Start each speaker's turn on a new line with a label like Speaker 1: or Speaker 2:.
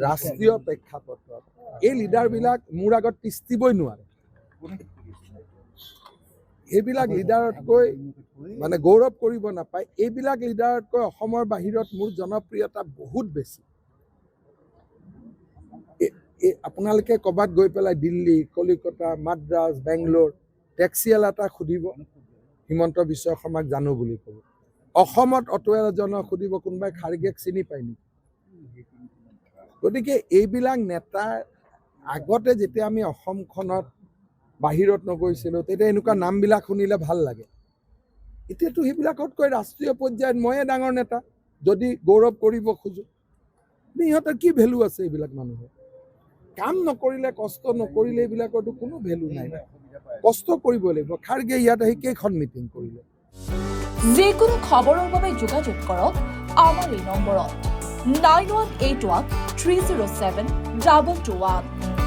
Speaker 1: ৰাষ্ট্ৰীয় প্ৰেক্ষাপটত এই লিডাৰবিলাক মোৰ আগত তিষ্ঠিবই নোৱাৰে। এইবিলাক লিডাৰতকৈ মানে গৌৰৱ কৰিব নাপায়। এইবিলাক লিডাৰতকৈ অসমৰ বাহিৰত মোৰ জনপ্ৰিয়তা বহুত বেছি। আপোনালোকে ক'ৰবাত গৈ পেলাই দিল্লী, কলিকতা, মাদ্ৰাজ, বেংগলোৰ টেক্সিৱালা এটা সুধিব হিমন্ত বিশ্ব শৰ্মাক জানো বুলি ক'ব। অসমত অটো এজনক সুধিব কোনোবাই খাৰ্গেক চিনি পায় নেকি? গতিকে এইবিলাক নেতাৰ আগতে যেতিয়া আমি অসমখনত বাহিৰত নগৈছিলোঁ তেতিয়া এনেকুৱা নামবিলাক শুনিলে ভাল লাগে। এতিয়াতো সেইবিলাকতকৈ ৰাষ্ট্ৰীয় পৰ্যায়ত ময়ে ডাঙৰ নেতা যদি গৌৰৱ কৰিব খোজোঁ। ইহঁতৰ কি ভেলু আছে? এইবিলাক মানুহৰ কাম নকৰিলে, কষ্ট নকৰিলে এইবিলাকৰতো কোনো ভেলু নাই। কষ্ট কৰিব লাগিব। খাৰ্গে ইয়াত আহি কেইখন মিটিং কৰিলে।
Speaker 2: যিকোনো খবৰৰ বাবে যোগাযোগ কৰক আমাৰ এই নম্বৰত 9181 307 2221।